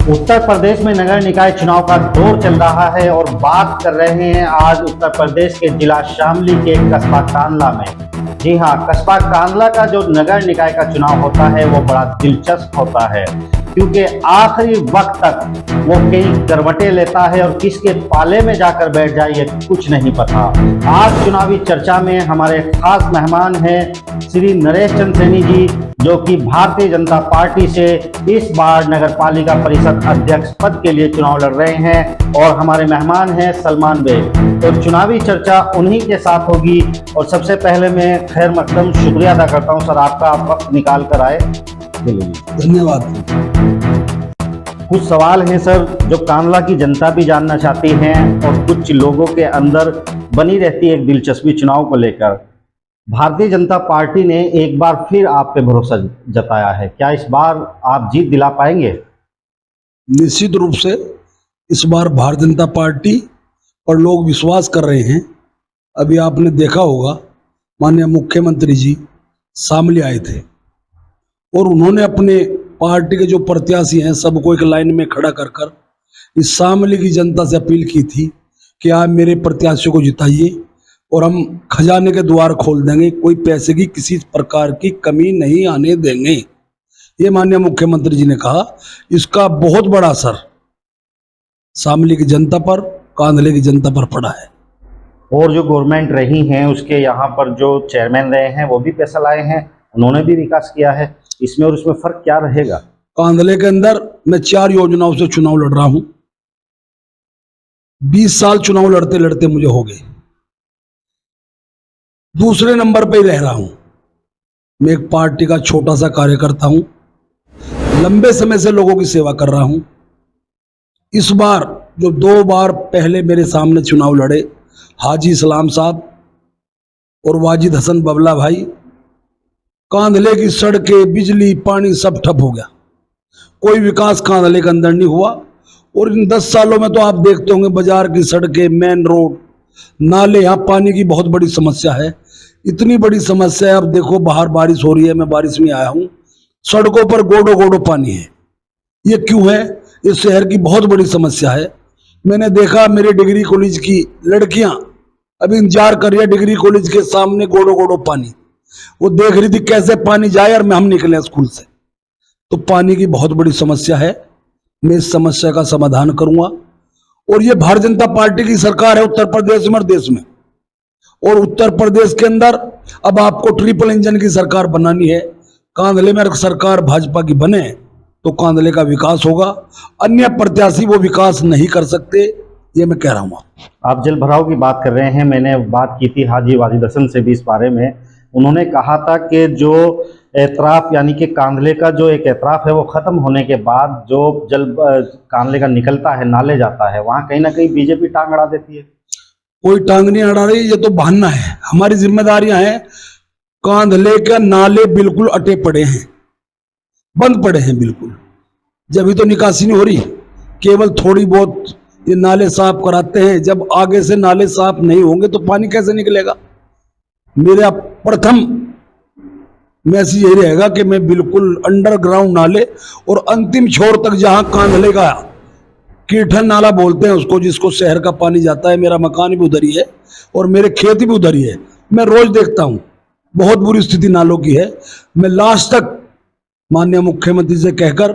उत्तर प्रदेश में नगर निकाय चुनाव का दौर चल रहा है और बात कर रहे हैं आज उत्तर प्रदेश के जिला शामली के कस्बा कांदला में। जी हां, कस्बा कांदला का जो नगर निकाय का चुनाव होता है वो बड़ा दिलचस्प होता है, क्योंकि आखिरी वक्त तक वो कई करवटें लेता है और किसके पाले में जाकर बैठ जाए ये कुछ नहीं पता। आज चुनावी चर्चा में हमारे खास मेहमान हैं श्री नरेश चंद्र सैनी जी, जो कि भारतीय जनता पार्टी से इस बार नगर पालिका परिषद अध्यक्ष पद के लिए चुनाव लड़ रहे हैं, और हमारे मेहमान हैं सलमान बेग। तो चुनावी चर्चा उन्हीं के साथ होगी। और सबसे पहले मैं खैर मकदम शुक्रिया अदा करता हूं सर, आपका आप वक्त निकाल कर आए। धन्यवाद। कुछ सवाल हैं सर जो कांदला की जनता भी जानना चाहती है और कुछ लोगों के अंदर बनी रहती है एक दिलचस्पी चुनाव को लेकर। भारतीय जनता पार्टी ने एक बार फिर आप पे भरोसा जताया है, क्या इस बार आप जीत दिला पाएंगे? निश्चित रूप से इस बार भारतीय जनता पार्टी पर लोग विश्वास कर रहे हैं। अभी आपने देखा होगा माननीय मुख्यमंत्री जी शामली आए थे और उन्होंने अपने पार्टी के जो प्रत्याशी हैं सबको एक लाइन में खड़ा कर कर इस शामली की जनता से अपील की थी कि आप मेरे प्रत्याशियों को जिताइए और हम खजाने के द्वार खोल देंगे, कोई पैसे की किसी प्रकार की कमी नहीं आने देंगे। ये माननीय मुख्यमंत्री जी ने कहा। इसका बहुत बड़ा असर शामली की जनता पर, कांदले की जनता पर पड़ा है। और जो गवर्नमेंट रही है उसके यहाँ पर जो चेयरमैन रहे हैं वो भी पैसा लाए हैं, उन्होंने भी विकास किया है, इसमें और उसमें फर्क क्या रहेगा? कांदले के अंदर मैं 4 योजनाओं से चुनाव लड़ रहा हूं। 20 साल चुनाव लड़ते लड़ते मुझे हो गए। दूसरे नंबर पे ही रह रहा हूं। मैं एक पार्टी का छोटा सा कार्यकर्ता हूं, लंबे समय से लोगों की सेवा कर रहा हूं। इस बार जो 2 बार पहले मेरे सामने चुनाव लड़े, हाजी इस्लाम साहब और वाजिद हसन बबला भाई, कांदले की सड़कें, बिजली, पानी सब ठप हो गया। कोई विकास कांदले के अंदर नहीं हुआ। और इन 10 सालों में तो आप देखते होंगे बाजार की सड़कें, मेन रोड, नाले, यहाँ पानी की बहुत बड़ी समस्या है। इतनी बड़ी समस्या है। अब देखो बाहर बारिश हो रही है, मैं बारिश में आया हूँ, सड़कों पर गोडो गोडो पानी है। ये क्यों है? इस शहर की बहुत बड़ी समस्या है। मैंने देखा मेरे डिग्री कॉलेज की लड़कियां अभी इंतजार कर रही है डिग्री कॉलेज के सामने, गोडो गोडो पानी। वो देख रही थी कैसे पानी जाए और हम निकले स्कूल से। तो पानी की बहुत बड़ी समस्या है। मैं इस समस्या का समाधान करूंगा। और ये भारतीय जनता पार्टी की सरकार है उत्तर प्रदेश में और देश में। और उत्तर प्रदेश के अंदर अब आपको ट्रिपल इंजन की सरकार बनानी है। कांदले में अगर सरकार भाजपा की बने तो कांदले का विकास होगा। अन्य प्रत्याशी वो विकास नहीं कर सकते, ये मैं कह रहा हूँ। आप जल भराव की बात कर रहे हैं, मैंने बात की थी हाजी वाजिद हसन से भी इस बारे में। उन्होंने कहा था कि जो एतराफ़ यानी कि कांदले का जो एक एतराफ़ है वो ख़त्म होने के बाद जो जल कांदले का निकलता है, नाले जाता है, वहाँ कहीं ना कहीं बीजेपी टांग अड़ा देती है। कोई टांग नहीं अड़ा रही, ये तो बहाना है। हमारी जिम्मेदारियां हैं। कांदले के नाले बिल्कुल अटे पड़े हैं, बंद पड़े हैं बिल्कुल। जब भी तो निकासी नहीं हो रही, केवल थोड़ी बहुत ये नाले साफ कराते हैं। जब आगे से नाले साफ नहीं होंगे तो पानी कैसे निकलेगा? मेरा प्रथम मैसेज यही रहेगा कि मैं बिल्कुल अंडरग्राउंड नाले और अंतिम छोर तक, जहां कांदले का कीठन नाला बोलते हैं उसको, जिसको शहर का पानी जाता है, मेरा मकान भी उधर ही है और मेरे खेत भी उधर ही है। मैं रोज देखता हूं, बहुत बुरी स्थिति नालों की है। मैं लास्ट तक माननीय मुख्यमंत्री से कहकर,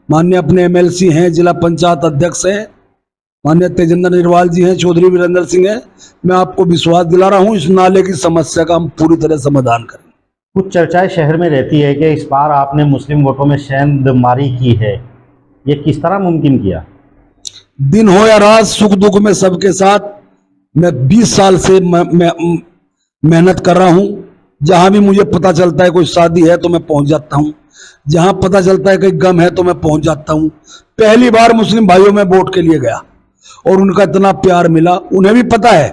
माननीय अपने MLC हैं, जिला पंचायत अध्यक्ष हैं, माननीय तेजेंद्र निर्वाल जी हैं, चौधरी वीरेंद्र सिंह हैं, मैं आपको विश्वास दिला रहा हूं इस नाले की समस्या का हम पूरी तरह समाधान करें। कुछ चर्चाएं शहर में रहती है कि इस बार आपने मुस्लिम वोटों में सेंधमारी की है, ये किस तरह मुमकिन किया? दिन हो या रात, सुख दुख में सबके साथ मैं 20 साल से मेहनत कर रहा हूं। जहां भी मुझे पता चलता है कोई शादी है तो मैं पहुंच जाता हूं, जहां पता चलता है कोई गम है तो मैं पहुंच जाता हूं। पहली बार मुस्लिम भाइयों में वोट के लिए गया और उनका इतना प्यार मिला। उन्हें भी पता है,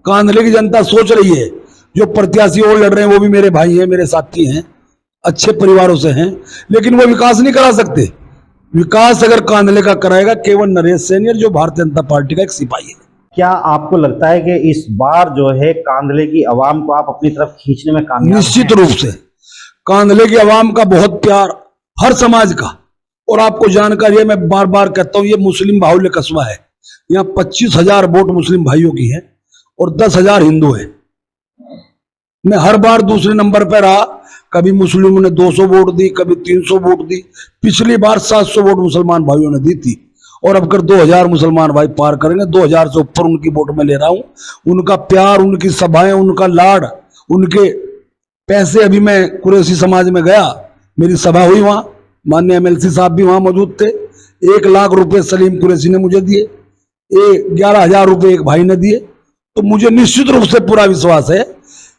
कांदले की जनता सोच रही है, जो प्रत्याशी और लड़ रहे हैं वो भी मेरे भाई हैं, मेरे साथी हैं, अच्छे परिवारों से हैं, लेकिन वो विकास नहीं करा सकते। विकास अगर कांदले का कराएगा केवल नरेश सैनी, जो भारतीय जनता पार्टी का एक सिपाही है। क्या आपको लगता है कि इस बार जो है कांदले की आवाम को आप अपनी तरफ खींचने में कामयाब हैं? निश्चित रूप से कांदले की आवाम का बहुत प्यार, हर समाज का, और आपको जानकारी है, मैं बार बार कहता हूं, ये मुस्लिम बाहुल्य कस्बा है। यहाँ 25,000 वोट मुस्लिम भाइयों की है और 10,000 हिंदू है। मैं हर बार दूसरे नंबर पर रहा। कभी मुस्लिमों ने 200 वोट दी, कभी 300 वोट दी। पिछली बार 700 वोट मुसलमान भाइयों ने दी थी और अब कर 2,000 मुसलमान भाई पार करेंगे। 2,000 से ऊपर उनकी वोट में ले रहा हूं। उनका प्यार, उनकी सभाएं, उनका लाड़, उनके पैसे। अभी मैं कुरैशी समाज में गया, मेरी सभा हुई वहां, माननीय MLC साहब भी वहां मौजूद थे। 1 लाख रुपए सलीम कुरैशी ने मुझे दिए, 11,000 रुपए एक भाई ने दिए। तो मुझे निश्चित रूप से पूरा विश्वास है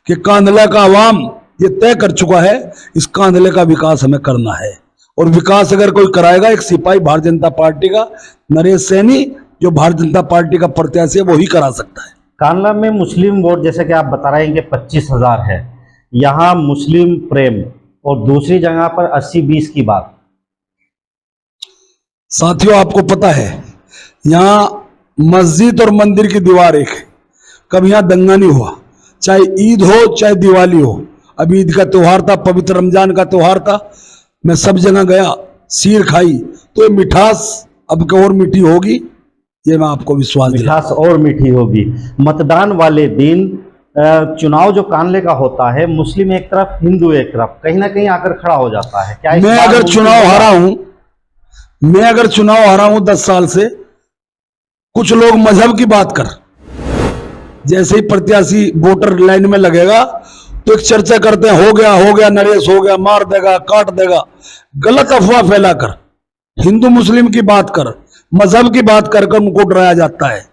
कि कांधला का आवाम ये तय कर चुका है, इस कांधले का विकास हमें करना है। और विकास अगर कोई कराएगा, एक सिपाही भारतीय जनता पार्टी का, नरेश सैनी, जो भारतीय जनता पार्टी का प्रत्याशी है, वो ही करा सकता है। कांडला में मुस्लिम वोट जैसे कि आप बता रहे हैं कि 25,000 है, यहाँ मुस्लिम प्रेम, और दूसरी जगह पर 80-20 की बात। साथियों, आपको पता है यहाँ मस्जिद और मंदिर की दीवार एक है। कभी यहाँ दंगा नहीं हुआ, चाहे ईद हो चाहे दिवाली हो। अब ईद का त्योहार था, पवित्र रमजान का त्योहार था, मैं सब जगह गया, सीर खाई। तो ये मिठास अब की और मीठी होगी, ये मैं आपको विश्वास दिलाता हूं। मिठास और मीठी होगी। मतदान वाले दिन चुनाव जो कांडले का होता है, मुस्लिम एक तरफ, हिंदू एक तरफ, कहीं ना कहीं आकर खड़ा हो जाता है। क्या मैं अगर चुनाव हारा हूं 10 साल से, कुछ लोग मजहब की बात कर, जैसे ही प्रत्याशी वोटर लाइन में लगेगा तो एक चर्चा करते हैं, हो गया नरेश हो गया, मार देगा, काट देगा। गलत अफवाह फैलाकर हिंदू मुस्लिम की बात कर, मजहब की बात कर उनको डराया जाता है।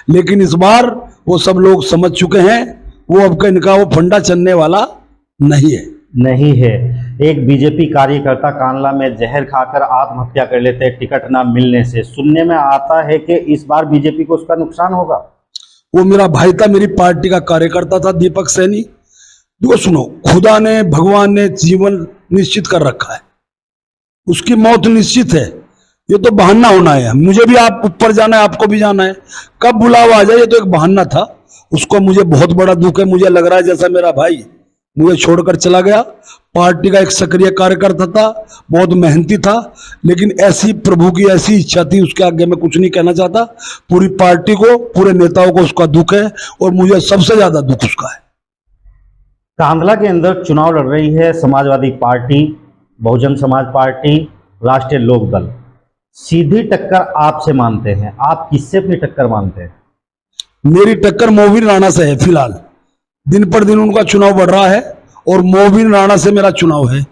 लेकिन इस बार वो सब लोग समझ चुके हैं, वो अब का इनका वो फंडा चलने वाला नहीं है। एक बीजेपी कार्यकर्ता कांडला में जहर खाकर आत्महत्या कर लेते हैं टिकट ना मिलने से। सुनने में आता है कि इस बार बीजेपी को उसका नुकसान होगा। वो मेरा भाई था, मेरी पार्टी का कार्यकर्ता था, दीपक सैनी। देखो सुनो, खुदा ने, भगवान ने जीवन निश्चित कर रखा है, उसकी मौत निश्चित है। ये तो बहाना होना है। मुझे भी आप ऊपर जाना है, आपको भी जाना है, कब बुलावा आ जाए, ये तो एक बहाना था। उसको मुझे बहुत बड़ा दुख है। मुझे लग रहा है जैसा मेरा भाई मुझे छोड़कर चला गया। पार्टी का एक सक्रिय कार्यकर्ता था, बहुत मेहनती था, लेकिन ऐसी प्रभु की ऐसी इच्छा थी, उसके आगे मैं कुछ नहीं कहना चाहता। पूरी पार्टी को, पूरे नेताओं को उसका दुख है और मुझे सबसे ज्यादा दुख उसका है। कांडला के अंदर चुनाव लड़ रही है समाजवादी पार्टी, बहुजन समाज पार्टी, राष्ट्रीय लोक दल। सीधी टक्कर आपसे मानते हैं, आप किससे अपनी टक्कर मानते हैं? मेरी टक्कर मोबिन राणा से है। फिलहाल दिन पर दिन उनका चुनाव बढ़ रहा है और मोबिन राणा से मेरा चुनाव है,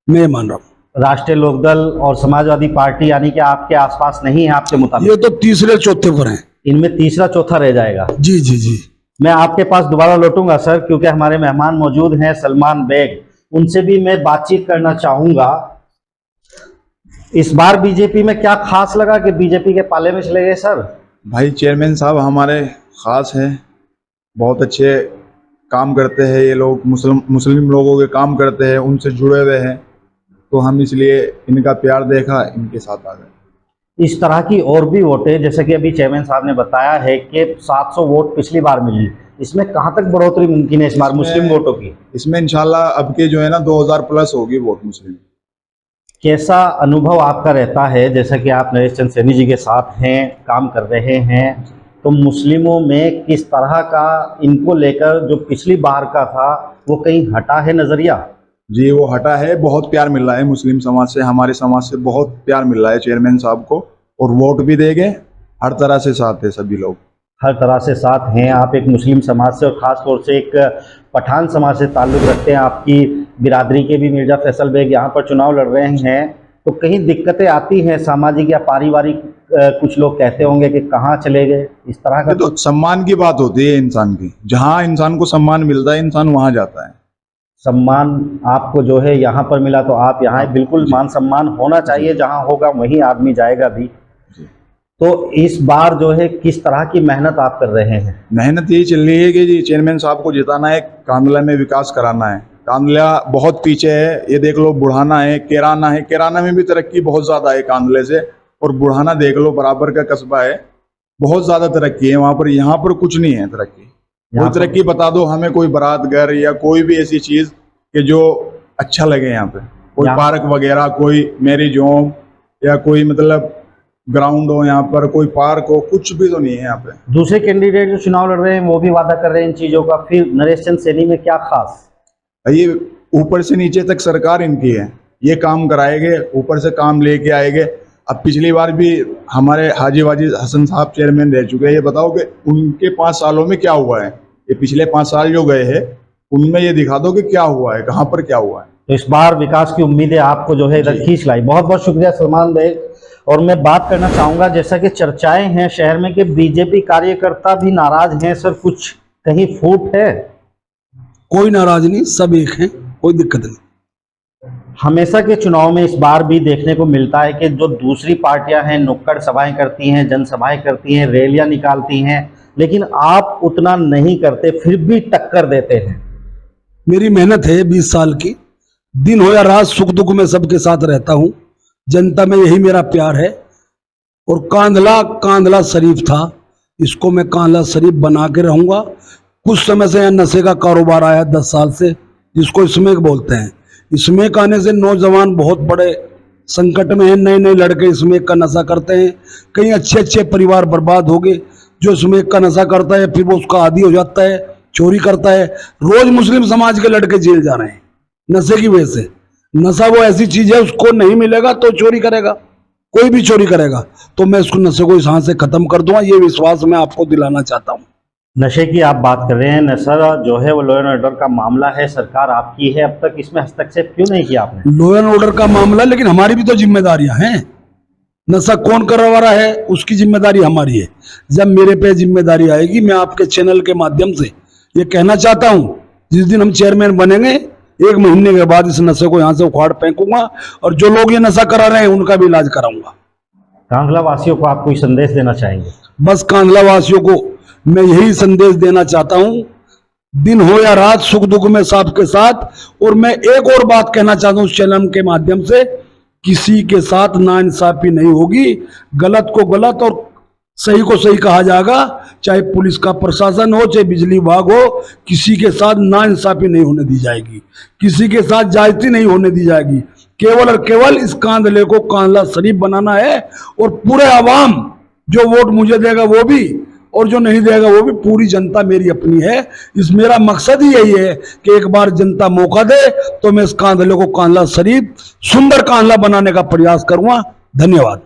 मैं मान रहा हूं। राष्ट्रीय लोकदल और समाजवादी पार्टी यानी कि आपके आसपास नहीं है आपके मुताबिक? ये तो तीसरे चौथे पर हैं। इनमें तीसरा चौथा रह जाएगा। जी जी जी। मैं आपके पास दोबारा लौटूंगा सर, क्योंकि हमारे मेहमान मौजूद हैं सलमान बेग, उनसे भी मैं बातचीत करना चाहूंगा। इस बार बीजेपी में क्या खास लगा कि बीजेपी के पाले में चले गए सर? भाई चेयरमैन साहब हमारे ख़ास हैं, बहुत अच्छे काम करते हैं ये लोग, मुस्लिम लोगों के काम करते हैं, उनसे जुड़े हुए हैं, तो हम इसलिए इनका प्यार देखा, इनके साथ आ गए। इस तरह की और भी वोटें, जैसे कि अभी चेयरमैन साहब ने बताया है कि 700 वोट पिछली बार मिली, इसमें कहाँ तक बढ़ोतरी मुमकिन है इस बार मुस्लिम वोटों की? इसमें इंशाल्लाह अब के जो है ना 2000 प्लस होगी वोट मुस्लिम। कैसा अनुभव आपका रहता है, जैसा कि आप नरेश चंद सैनी जी के साथ हैं, काम कर रहे हैं, तो मुस्लिमों में किस तरह का इनको लेकर जो पिछली बार का था वो कहीं हटा है नज़रिया? जी वो हटा है, बहुत प्यार मिल रहा है मुस्लिम समाज से, हमारे समाज से बहुत प्यार मिल रहा है चेयरमैन साहब को, और वोट भी देंगे, हर तरह से साथ है सभी लोग, हर तरह से साथ हैं। आप एक मुस्लिम समाज से और ख़ास तौर से एक पठान समाज से ताल्लुक़ रखते हैं, आपकी बिरादरी के भी मिर्ज़ा फैसल बेग यहाँ पर चुनाव लड़ रहे हैं, तो कहीं दिक्कतें आती हैं सामाजिक या पारिवारिक? कुछ लोग कहते होंगे कि कहाँ चले गए, इस तरह का? तो सम्मान की बात होती है इंसान की, जहाँ इंसान को सम्मान मिलता है इंसान वहाँ जाता है। सम्मान आपको जो है यहाँ पर मिला तो आप यहाँ है, बिल्कुल मान सम्मान होना चाहिए, जहाँ होगा वहीं आदमी जाएगा भी। तो इस बार जो है किस तरह की मेहनत आप कर रहे हैं? मेहनत यही चल रही है कि जी चेयरमैन साहब को जिताना है, कांडला में विकास कराना है। कांडला बहुत पीछे है, ये देख लो, बुढ़ाना है, केराना है, केराना में भी तरक्की बहुत ज़्यादा है कांडले से, और बुढ़ाना देख लो बराबर का कस्बा है, बहुत ज़्यादा तरक्की है वहाँ पर। यहाँ पर कुछ नहीं है तरक्की, कोई तरक्की बता दो हमें, कोई बारात घर या कोई भी ऐसी चीज़ कि जो अच्छा लगे यहाँ पे, कोई पार्क वगैरह, कोई मैरिज होम या कोई मतलब ग्राउंड हो, यहाँ पर कोई पार्क हो, कुछ भी तो नहीं है यहाँ पे। दूसरे कैंडिडेट जो चुनाव लड़ रहे हैं वो भी वादा कर रहे हैं इन चीजों का, फिर नरेश चंद सैनी में क्या खास? ये ऊपर से नीचे तक सरकार इनकी है, ये काम कराएंगे, ऊपर से काम लेके आएंगे। अब पिछली बार भी हमारे हाजी वाजिद हसन साहब चेयरमैन रह चुके हैं, ये बताओ कि उनके 5 सालों में क्या हुआ है। ये पिछले 5 साल जो गए हैं उनमें ये दिखा दो कि क्या हुआ है, कहाँ पर क्या हुआ है। तो इस बार विकास की उम्मीदें आपको जो है इधर खींच लाई। बहुत बहुत शुक्रिया सलमान भाई। और मैं बात करना चाहूंगा, जैसा कि चर्चाएं हैं शहर में कि बीजेपी कार्यकर्ता भी नाराज हैं सर, कुछ कहीं फूट है? कोई नाराज नहीं, सब एक हैं, कोई दिक्कत नहीं। हमेशा के चुनाव में इस बार भी देखने को मिलता है कि जो दूसरी पार्टियां हैं नुक्कड़ सभाएं करती हैं, जनसभाएं करती हैं, रैलियां निकालती हैं, लेकिन आप उतना नहीं करते, फिर भी टक्कर देते हैं। मेरी मेहनत है 20 साल की, दिन हो या रात सुख दुख में सबके साथ रहता हूं, जनता में यही मेरा प्यार है। और कांधला शरीफ था, इसको मैं कांधला शरीफ बना के रहूंगा। कुछ समय से यहाँ नशे का कारोबार आया 10 साल से, जिसको स्मैक बोलते हैं। स्मैक आने से नौजवान बहुत बड़े संकट में हैं, नए नए लड़के स्मैक का नशा करते हैं। कई अच्छे अच्छे परिवार बर्बाद हो गए। जो स्मैक का नशा करता है फिर वो उसका आदी हो जाता है, चोरी करता है। रोज मुस्लिम समाज के लड़के जेल जा रहे हैं नशे की वजह से। नशा वो ऐसी चीज है, उसको नहीं मिलेगा तो चोरी करेगा, कोई भी चोरी करेगा। तो मैं इसको नशे को इस हाथ से खत्म कर दूंगा, ये विश्वास मैं आपको दिलाना चाहता हूँ। नशे की आप बात कर रहे हैं, नशा जो है वो लॉ एंड ऑर्डर का मामला है, सरकार आपकी है, अब तक इसमें हस्तक्षेप क्यों नहीं किया आपने? लॉ एंड ऑर्डर का मामला, लेकिन हमारी भी तो जिम्मेदारियां हैं। नशा कौन करवा रहा है उसकी जिम्मेदारी हमारी है। जब मेरे पे जिम्मेदारी आएगी, मैं आपके चैनल के माध्यम से ये कहना चाहता हूं, जिस दिन हम चेयरमैन बनेंगे 1 महीने के बाद इस नशे को यहां से उखाड़ फेंकूंगा और जो लोग ये नशा करा रहे हैं उनका भी इलाज कराऊंगा। कांधला वासियों को आप कोई संदेश देना चाहेंगे? बस कांधला वासियों को मैं यही संदेश देना चाहता हूं, दिन हो या रात सुख दुख में सबके साथ। और मैं एक और बात कहना चाहता हूं इस चैनल के माध्यम से, किसी के साथ नाइंसाफी नहीं होगी। गलत को गलत और सही को सही कहा जाएगा। चाहे पुलिस का प्रशासन हो, चाहे बिजली विभाग हो, किसी के साथ नाइंसाफी नहीं होने दी जाएगी, किसी के साथ जायती नहीं होने दी जाएगी। केवल और केवल इस कांधले को कांधला शरीफ बनाना है। और पूरे आवाम जो वोट मुझे देगा वो भी, और जो नहीं देगा वो भी, पूरी जनता मेरी अपनी है। इस मेरा मकसद ही यही है कि एक बार जनता मौका दे तो मैं इस कांधले को कांधला शरीफ सुंदर कांधला बनाने का प्रयास करूंगा। धन्यवाद।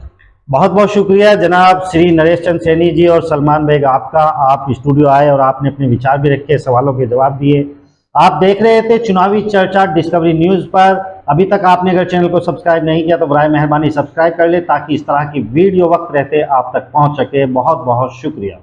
बहुत बहुत शुक्रिया जनाब श्री नरेश चंद सैनी जी और सलमान बेग आपका। आप स्टूडियो आए और आपने अपने विचार भी रखे, सवालों के जवाब दिए। आप देख रहे थे चुनावी चर्चा डिस्कवरी न्यूज पर। अभी तक आपने अगर चैनल को सब्सक्राइब नहीं किया तो बराए मेहरबानी सब्सक्राइब कर ले, ताकि इस तरह की वीडियो वक्त रहते आप तक पहुंच सके। बहुत बहुत शुक्रिया।